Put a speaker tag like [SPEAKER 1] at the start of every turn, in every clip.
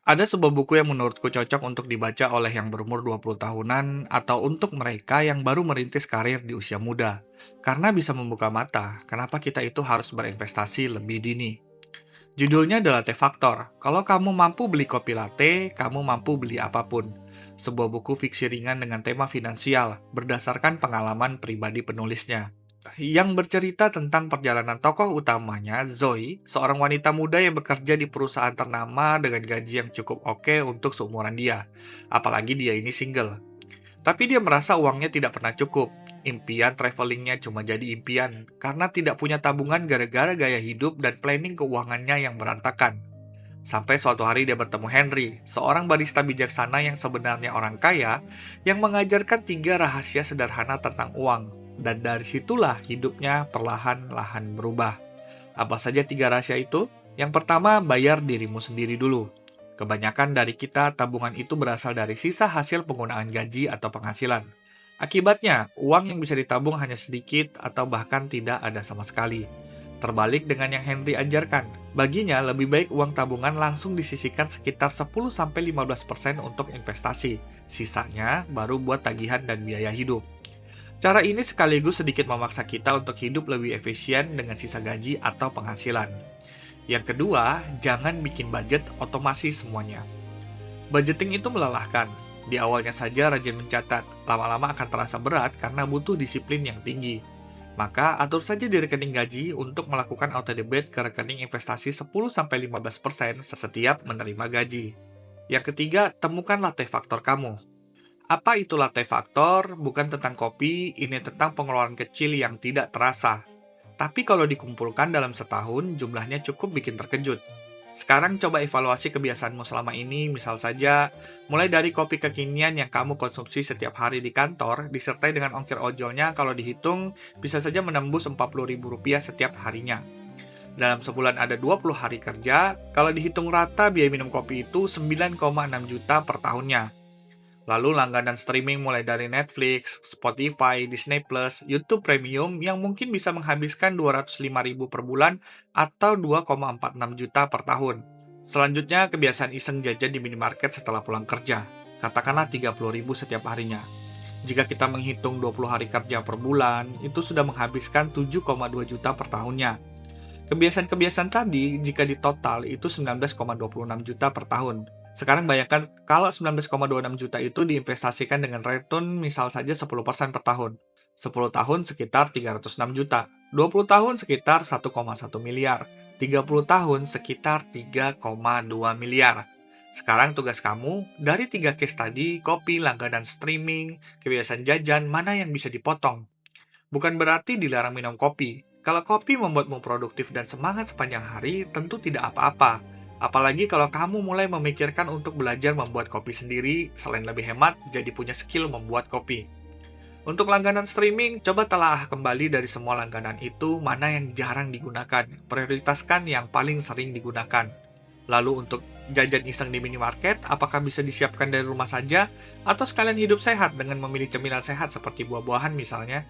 [SPEAKER 1] Ada sebuah buku yang menurutku cocok untuk dibaca oleh yang berumur 20 tahunan atau untuk mereka yang baru merintis karir di usia muda. Karena bisa membuka mata, kenapa kita itu harus berinvestasi lebih dini. Judulnya The Latte Factor. Kalau kamu mampu beli kopi latte, kamu mampu beli apapun. Sebuah buku fiksi ringan dengan tema finansial, berdasarkan pengalaman pribadi penulisnya. Yang bercerita tentang perjalanan tokoh utamanya, Zoe, seorang wanita muda yang bekerja di perusahaan ternama dengan gaji yang cukup oke untuk seumuran dia. Apalagi dia ini single. Tapi dia merasa uangnya tidak pernah cukup. Impian travelingnya cuma jadi impian, karena tidak punya tabungan gara-gara gaya hidup dan planning keuangannya yang berantakan. Sampai suatu hari dia bertemu Henry, seorang barista bijaksana yang sebenarnya orang kaya, yang mengajarkan 3 rahasia sederhana tentang uang. Dan dari situlah hidupnya perlahan-lahan berubah. Apa saja 3 rahasia itu? Yang pertama, bayar dirimu sendiri dulu. Kebanyakan dari kita, tabungan itu berasal dari sisa hasil penggunaan gaji atau penghasilan. Akibatnya, uang yang bisa ditabung hanya sedikit atau bahkan tidak ada sama sekali. Terbalik dengan yang Henry ajarkan, baginya lebih baik uang tabungan langsung disisihkan sekitar 10-15% untuk investasi. Sisanya baru buat tagihan dan biaya hidup. Cara ini sekaligus sedikit memaksa kita untuk hidup lebih efisien dengan sisa gaji atau penghasilan. Yang kedua, jangan bikin budget otomasi semuanya. Budgeting itu melelahkan. Di awalnya saja rajin mencatat, lama-lama akan terasa berat karena butuh disiplin yang tinggi. Maka atur saja di rekening gaji untuk melakukan auto debit ke rekening investasi 10-15% setiap menerima gaji. Yang ketiga, temukan latte faktor kamu. Apa itu latte faktor? Bukan tentang kopi, ini tentang pengeluaran kecil yang tidak terasa. Tapi kalau dikumpulkan dalam setahun, jumlahnya cukup bikin terkejut. Sekarang coba evaluasi kebiasaanmu selama ini, misal saja, mulai dari kopi kekinian yang kamu konsumsi setiap hari di kantor, disertai dengan ongkir ojolnya kalau dihitung, bisa saja menembus Rp40.000 setiap harinya. Dalam sebulan ada 20 hari kerja, kalau dihitung rata biaya minum kopi itu 9,6 juta per tahunnya. Lalu langganan streaming mulai dari Netflix, Spotify, Disney+, YouTube Premium yang mungkin bisa menghabiskan 205.000 per bulan atau 2,46 juta per tahun. Selanjutnya, kebiasaan iseng jajan di minimarket setelah pulang kerja. Katakanlah 30.000 setiap harinya. Jika kita menghitung 20 hari kerja per bulan, itu sudah menghabiskan 7,2 juta per tahunnya. Kebiasaan-kebiasaan tadi, jika ditotal, itu 19,26 juta per tahun. Sekarang bayangkan kalau 19,26 juta itu diinvestasikan dengan return misal saja 10% per tahun. 10 tahun sekitar 306 juta. 20 tahun sekitar 1,1 miliar. 30 tahun sekitar 3,2 miliar. Sekarang tugas kamu, dari 3 case tadi, kopi, langganan streaming, kebiasaan jajan, mana yang bisa dipotong? Bukan berarti dilarang minum kopi. Kalau kopi membuatmu produktif dan semangat sepanjang hari, tentu tidak apa-apa. Apalagi kalau kamu mulai memikirkan untuk belajar membuat kopi sendiri, selain lebih hemat, jadi punya skill membuat kopi. Untuk langganan streaming, coba telah kembali dari semua langganan itu mana yang jarang digunakan. Prioritaskan yang paling sering digunakan. Lalu untuk jajan iseng di minimarket, apakah bisa disiapkan dari rumah saja? Atau sekalian hidup sehat dengan memilih cemilan sehat seperti buah-buahan misalnya?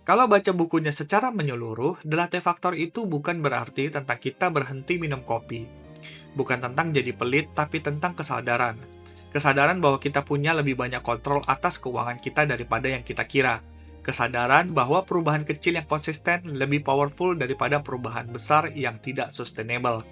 [SPEAKER 1] Kalau baca bukunya secara menyeluruh, The Latte Factor itu bukan berarti tentang kita berhenti minum kopi. Bukan tentang jadi pelit, tapi tentang kesadaran. Kesadaran bahwa kita punya lebih banyak kontrol atas keuangan kita daripada yang kita kira. Kesadaran bahwa perubahan kecil yang konsisten lebih powerful daripada perubahan besar yang tidak sustainable.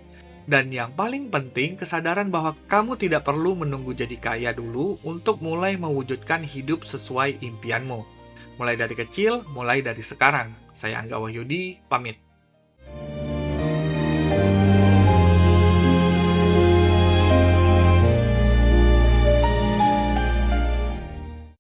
[SPEAKER 1] Dan yang paling penting, kesadaran bahwa kamu tidak perlu menunggu jadi kaya dulu untuk mulai mewujudkan hidup sesuai impianmu. Mulai dari kecil, mulai dari sekarang. Saya Angga Wahyudi, pamit.